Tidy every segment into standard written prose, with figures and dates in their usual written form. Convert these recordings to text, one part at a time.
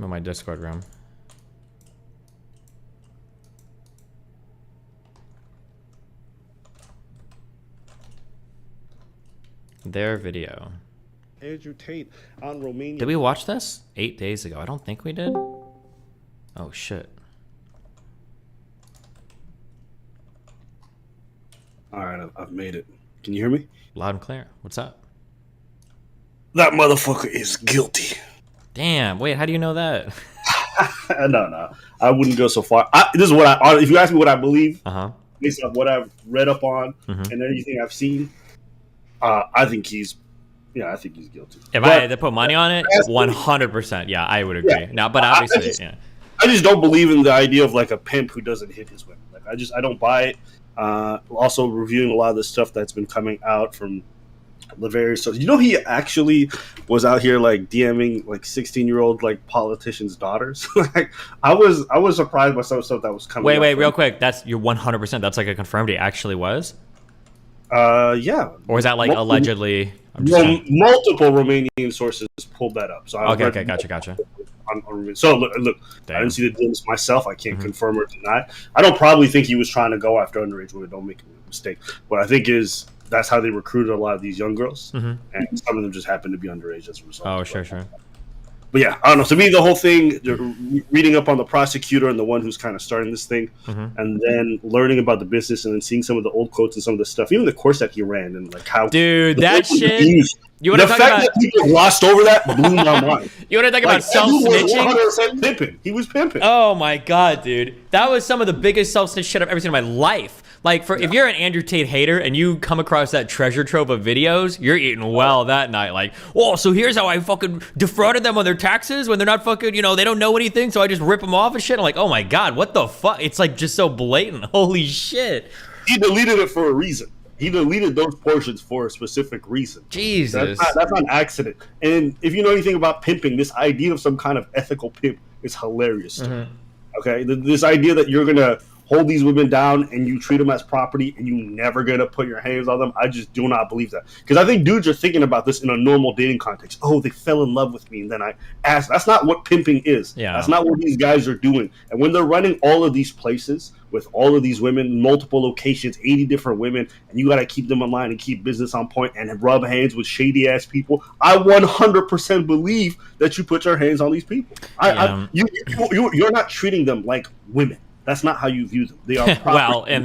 I'm in my Discord room. Their video. Andrew Tate on Romania. Did we watch this 8 days ago? I don't think we did. Oh shit. All right, I've made it. Can you hear me? Loud and clear. What's up? That motherfucker is guilty. Damn. Wait, how do you know that? No. I wouldn't go so far. This is what if you ask me what I believe, based on what I've read up on and everything I've seen, I think he's guilty. If I had to put money on it, 100%. Yeah, I would agree. Now, but obviously, I just don't believe in the idea of like a pimp who doesn't hit his women. Like I don't buy it. Also reviewing a lot of the stuff that's been coming out from the various stuff. You know, he actually was out here like DMing like 16-year-old like politicians' daughters. Like I was surprised by some stuff that was coming. Wait, real quick. You're 100%. That's like a confirmed. He actually was. Yeah. Or is that like allegedly? Multiple Romanian sources pulled that up. So okay, gotcha. So look, I didn't see the DMs myself. I can't confirm or deny. I don't probably think he was trying to go after underage women. Don't make a mistake. What I think is that's how they recruited a lot of these young girls, and some of them just happened to be underage as a result. Oh, sure. But yeah, I don't know. To me, the whole thing, reading up on the prosecutor and the one who's kind of starting this thing, and then learning about the business and then seeing some of the old quotes and some of the stuff, even the course that he ran and like how... Dude, that shit... The fact that people glossed over that blew my mind. You want to talk about self-snitching? 100% pimping. He was pimping. Oh my god, dude. That was some of the biggest self-snitch shit I've ever seen in my life. Like, if you're an Andrew Tate hater and you come across that treasure trove of videos, you're eating well that night. Like, oh, so here's how I fucking defrauded them on their taxes when they're not fucking, they don't know anything, so I just rip them off and shit. I'm like, oh my god, what the fuck? It's like just so blatant. Holy shit. He deleted it for a reason. He deleted those portions for a specific reason. Jesus. That's not an accident. And if you know anything about pimping, this idea of some kind of ethical pimp is hilarious to me. Okay? This idea that you're going to hold these women down and you treat them as property and you never going to put your hands on them, I just do not believe that. Because I think dudes are thinking about this in a normal dating context. Oh, they fell in love with me and then I asked. That's not what pimping is. Yeah. That's not what these guys are doing. And when they're running all of these places with all of these women, multiple locations, 80 different women, and you got to keep them in line and keep business on point and rub hands with shady-ass people, I 100% believe that you put your hands on these people. You're not treating them like women. That's not how you view them. They are property. Well, in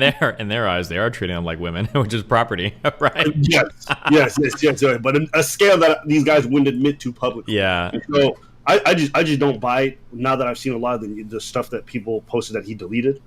their eyes, they are treating them like women, which is property, right? Yes. But a scale that these guys wouldn't admit to publicly. Yeah. And so I just don't buy it now that I've seen a lot of the stuff that people posted that he deleted.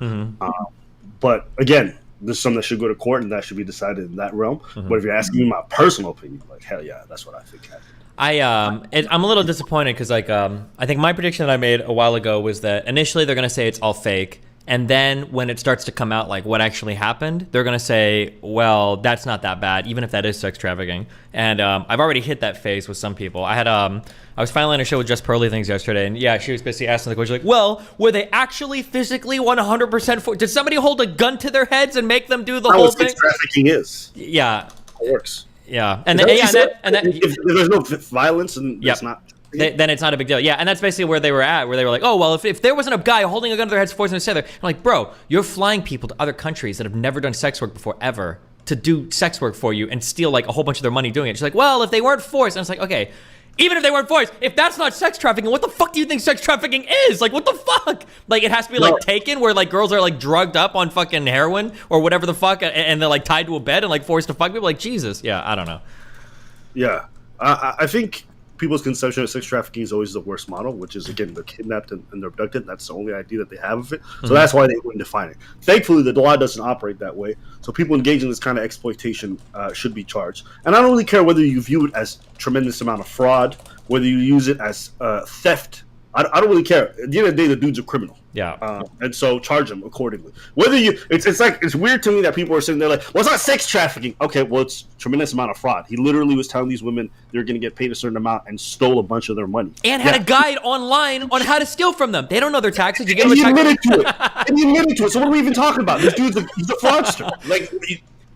But again, this is something that should go to court and that should be decided in that realm. But if you're asking me my personal opinion, like hell yeah, that's what I think happened. I'm a little disappointed because I think my prediction that I made a while ago was that initially they're gonna say it's all fake. And then when it starts to come out like what actually happened, they're going to say, well, that's not that bad, even if that is sex trafficking. And I've already hit that phase with some people. I was finally on a show with Just Pearly Things yesterday. And yeah, she was basically asking the question like, well, were they actually physically 100% for? Did somebody hold a gun to their heads and make them do the whole thing? Sex trafficking is. Yeah. It works. Yeah. If there's no violence and it's not. Then it's not a big deal. Yeah, and that's basically where they were at, where they were like, oh, well, if there wasn't a guy holding a gun to their heads forcing them to stay there, I'm like, bro, you're flying people to other countries that have never done sex work before ever to do sex work for you and steal like a whole bunch of their money doing it. She's like, well, if they weren't forced, and it's like, okay, even if they weren't forced, if that's not sex trafficking, what the fuck do you think sex trafficking is? Like, what the fuck? Like, it has to be like Taken, where like girls are like drugged up on fucking heroin or whatever the fuck, and they're like tied to a bed and like forced to fuck people. Like, Jesus. Yeah, I don't know. Yeah, I think people's conception of sex trafficking is always the worst model, which is, again, they're kidnapped and they're abducted. That's the only idea that they have of it. So that's why they wouldn't define it. Thankfully, the law doesn't operate that way. So people engaged in this kind of exploitation should be charged. And I don't really care whether you view it as tremendous amount of fraud, whether you use it as theft. I don't really care. At the end of the day, the dude's a criminal. Yeah. And so charge him accordingly. Whether it's weird to me that people are sitting there like, well, it's not sex trafficking. Okay, well, it's a tremendous amount of fraud. He literally was telling these women they're going to get paid a certain amount and stole a bunch of their money. And had a guide online on how to steal from them. They don't know their taxes. He admitted to it. So what are we even talking about? This dude's he's a fraudster. Like,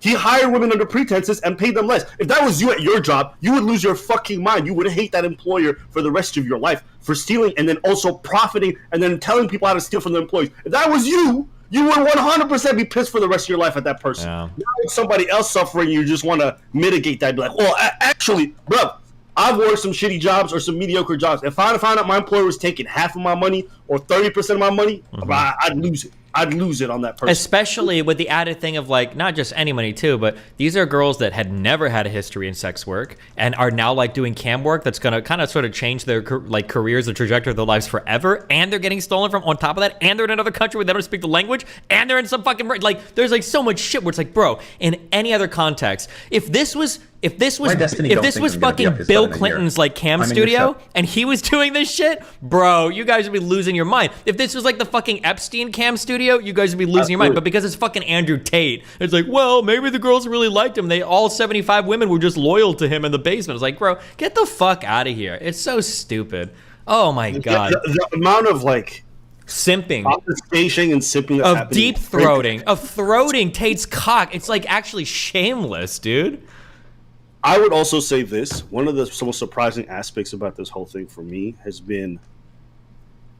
He hired women under pretenses and paid them less. If that was you at your job, you would lose your fucking mind. You would hate that employer for the rest of your life for stealing and then also profiting and then telling people how to steal from their employees. If that was you, you would 100% be pissed for the rest of your life at that person. Yeah. Now it's somebody else suffering, you just want to mitigate that. Be like, well, actually, bro, I've worked some shitty jobs or some mediocre jobs. If I found out my employer was taking half of my money or 30% of my money, I'd lose it. I'd lose it on that person. Especially with the added thing of like, not just any money too, but these are girls that had never had a history in sex work and are now like doing cam work that's going to kind of sort of change their like careers, the trajectory of their lives forever. And they're getting stolen from on top of that. And they're in another country where they don't speak the language. And they're in some fucking, like, there's like so much shit where it's like, bro, in any other context, if this was fucking Bill Clinton's like cam studio and he was doing this shit, bro, you guys would be losing your mind. If this was like the fucking Epstein cam studio, you guys would be losing your mind. But because it's fucking Andrew Tate, it's like, well, maybe the girls really liked him. They all 75 women were just loyal to him in the basement. It's like, bro, get the fuck out of here. It's so stupid. Oh my god. The amount of like simping, obfuscation and simping that's of happening. deep throating, of throating Tate's cock. It's like actually shameless, dude. I would also say this. One of the most surprising aspects about this whole thing for me has been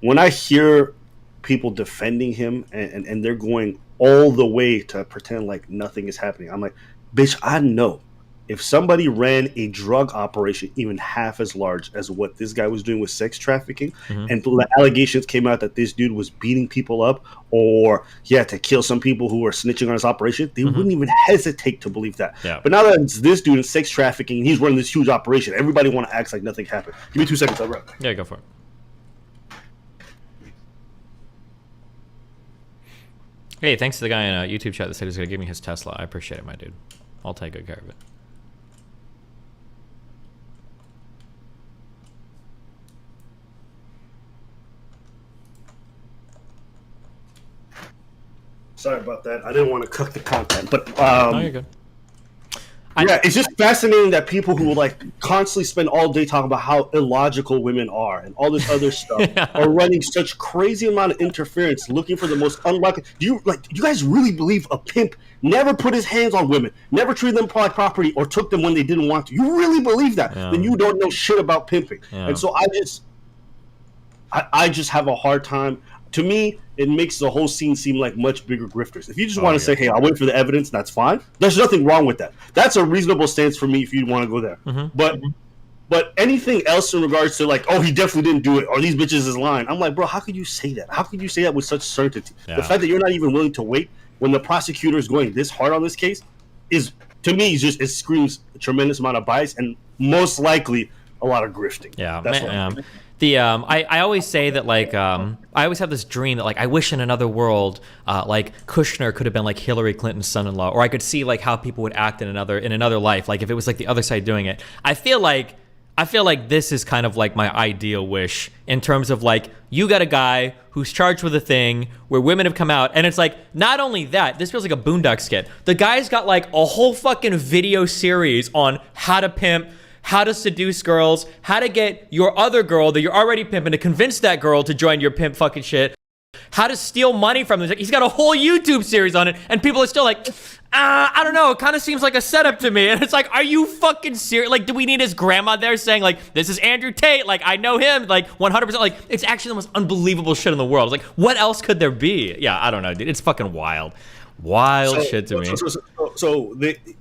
when I hear people defending him and they're going all the way to pretend like nothing is happening. I'm like, bitch, I know if somebody ran a drug operation even half as large as what this guy was doing with sex trafficking, and the allegations came out that this dude was beating people up or he had to kill some people who were snitching on his operation, they wouldn't even hesitate to believe that. Yeah. But now that it's this dude in sex trafficking and he's running this huge operation, everybody want to act like nothing happened. Give me 2 seconds, I'll be right back. Yeah, go for it. Hey, thanks to the guy in YouTube chat that said he's going to give me his Tesla. I appreciate it, my dude. I'll take good care of it. Sorry about that. I didn't want to cook the content, but No, you're good. Yeah, it's just fascinating that people who like constantly spend all day talking about how illogical women are and all this other stuff are running such crazy amount of interference, looking for the most unlikely. Do you guys really believe a pimp never put his hands on women, never treated them like property, or took them when they didn't want to? You really believe that? Then you don't know shit about pimping. And so I just have a hard time. To me, it makes the whole scene seem like much bigger grifters. If you just want to say, hey, I'll wait for the evidence, that's fine. There's nothing wrong with that. That's a reasonable stance for me if you want to go there. But anything else in regards to like, oh, he definitely didn't do it, or these bitches is lying, I'm like, bro, how could you say that? How could you say that with such certainty? The fact that you're not even willing to wait when the prosecutor is going this hard on this case is, to me, it screams a tremendous amount of bias and most likely a lot of grifting. Yeah, that's man, I always say that like I always have this dream that like I wish in another world like Kushner could have been like Hillary Clinton's son-in-law, or I could see like how people would act in another life, like if it was like the other side doing it. I feel like this is kind of like my ideal wish in terms of like you got a guy who's charged with a thing where women have come out, and it's like not only that, this feels like a Boondock skit. The guy's got like a whole fucking video series on how to pimp, how to seduce girls, how to get your other girl that you're already pimping to convince that girl to join your pimp fucking shit, how to steal money from them. He's got a whole YouTube series on it, and people are still like, I don't know, it kind of seems like a setup to me. And it's like, are you fucking serious? Like, do we need his grandma there saying like, this is Andrew Tate, like I know him, like 100%, like it's actually the most unbelievable shit in the world. It's like, what else could there be? Yeah, I don't know, dude, it's fucking wild shit to me.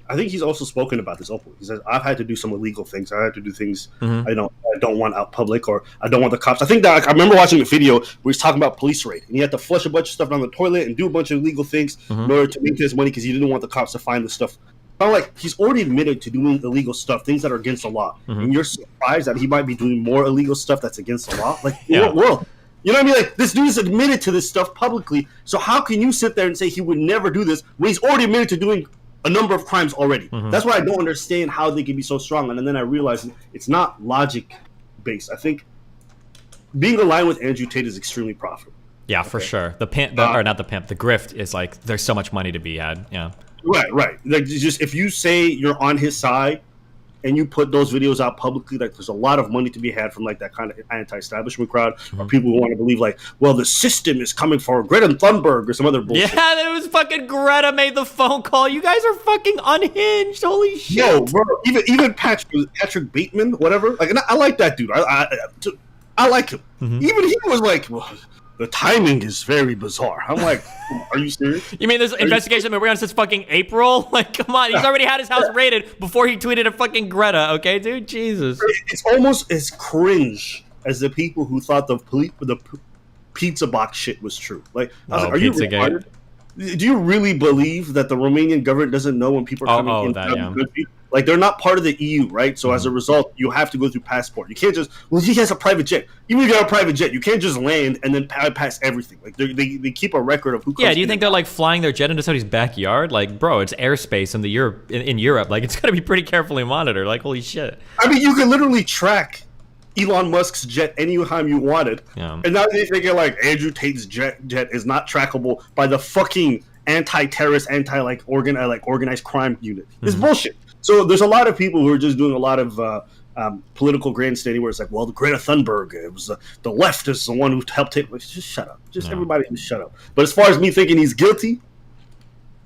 I think he's also spoken about this openly. He says, I've had to do some illegal things. I had to do things I don't want out public, or I don't want the cops. I think that I remember watching a video where he's talking about police raid, and he had to flush a bunch of stuff down the toilet and do a bunch of illegal things in order to make his money because he didn't want the cops to find the stuff. I'm like, he's already admitted to doing illegal stuff, things that are against the law, and you're surprised that he might be doing more illegal stuff that's against the law? Like, in what world? You know what I mean? Like, this dude's admitted to this stuff publicly, so how can you sit there and say he would never do this when he's already admitted to doing a number of crimes already? That's why I don't understand how they can be so strong. And then I realize it's not logic-based. I think being aligned with Andrew Tate is extremely profitable. Yeah, for sure. The pimp, or not the pimp, the grift is like, there's so much money to be had. Yeah. Right. Like, just if you say you're on his side, and you put those videos out publicly, like there's a lot of money to be had from like that kind of anti-establishment crowd, or people who want to believe like, well, the system is coming for Greta Thunberg or some other bullshit. Yeah, it was fucking Greta made the phone call. You guys are fucking unhinged. Holy shit. Yo, bro, even Patrick Bateman, whatever. Like, and I like that dude. I like him. Even he was like, well, the timing is very bizarre. I'm like, are you serious? You mean this investigation been going on since fucking April? Like, come on, he's already had his house raided before he tweeted at fucking Greta, okay, dude? Jesus. It's almost as cringe as the people who thought the pizza box shit was true. Like, I was like, are you retarded? Do you really believe that the Romanian government doesn't know when people are coming in? That, like, they're not part of the EU, right? So as a result, you have to go through passport. You can't just, well, he has a private jet. Even if you got a private jet, you can't just land and then bypass everything. Like, they keep a record of who comes. Yeah, do you think they're like flying their jet into somebody's backyard? Like, bro, it's airspace in Europe. Like, it's got to be pretty carefully monitored. Like, holy shit. I mean, you can literally track Elon Musk's jet anytime you wanted. Yeah. And now they think like Andrew Tate's jet is not trackable by the fucking anti-terrorist, organized crime unit. It's bullshit. So there's a lot of people who are just doing a lot of political grandstanding where it's like, well, the Greta Thunberg, it was the left is the one who helped take. Like, just shut up. Everybody just shut up. But as far as me thinking he's guilty,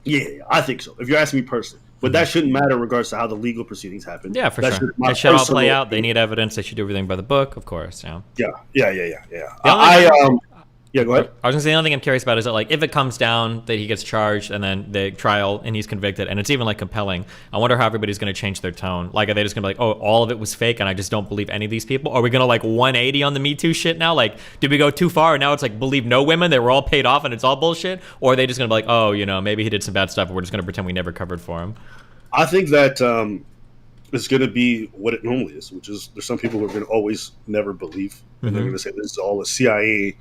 yeah, I think so. If you're asking me personally. But that shouldn't matter in regards to how the legal proceedings happen. Yeah, for sure. They should all play out. They need evidence. They should do everything by the book, of course. Yeah. Yeah, go ahead. I was gonna say the only thing I'm curious about is that, like, if it comes down that he gets charged and then the trial and he's convicted and it's even like compelling, I wonder how everybody's gonna change their tone. Like, are they just gonna be like, oh, all of it was fake and I just don't believe any of these people? Or are we gonna like 180 on the Me Too shit now? Like, did we go too far and now it's like believe no women? They were all paid off and it's all bullshit? Or are they just gonna be like, oh, you know, maybe he did some bad stuff and we're just gonna pretend we never covered for him? I think that it's going to be what it normally is, which is there's some people who are going to always never believe. And they're going to say this is all a CIA,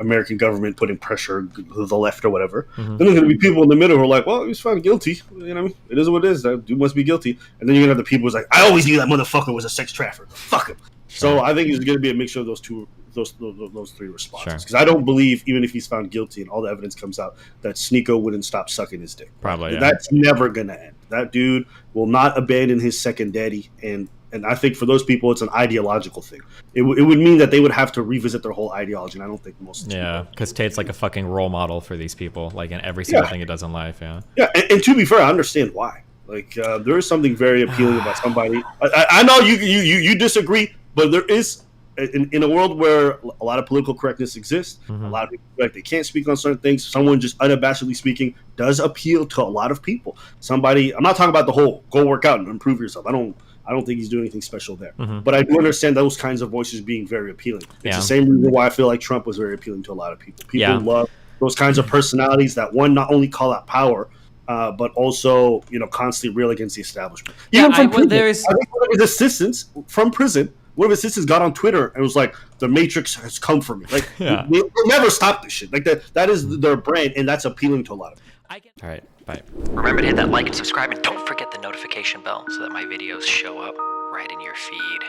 American government putting pressure to the left or whatever. Then there's going to be people in the middle who are like, well, he's found guilty. You know what I mean? It is what it is. That dude must be guilty. And then you're going to have the people who's like, I always knew that motherfucker was a sex trafficker. Fuck him. So I think it's going to be a mixture of those three responses. Because I don't believe, even if he's found guilty and all the evidence comes out, that Sneako wouldn't stop sucking his dick. Probably, yeah. That's never going to end. That dude will not abandon his second daddy. And I think for those people, it's an ideological thing. It would mean that they would have to revisit their whole ideology, and I don't think most of them. Yeah, because Tate's like a fucking role model for these people, like in every single thing he does in life, yeah. Yeah, and to be fair, I understand why. Like, there is something very appealing about somebody. I know you disagree, but there is, in a world where a lot of political correctness exists, a lot of people feel like they can't speak on certain things. Someone just unabashedly speaking does appeal to a lot of people. Somebody, I'm not talking about the whole go work out and improve yourself. I don't think he's doing anything special there. But I do understand those kinds of voices being very appealing. It's the same reason why I feel like Trump was very appealing to a lot of people. People love those kinds of personalities that, one, not only call out power, but also, you know, constantly rail against the establishment. Even from prison. I think one of his assistants from prison, one of his assistants got on Twitter and was like, the Matrix has come for me. Like, they'll never stop this shit. Like, that is their brand, and that's appealing to a lot of people. All right, bye. Remember to hit that like and subscribe, and don't forget the notification bell so that my videos show up right in your feed.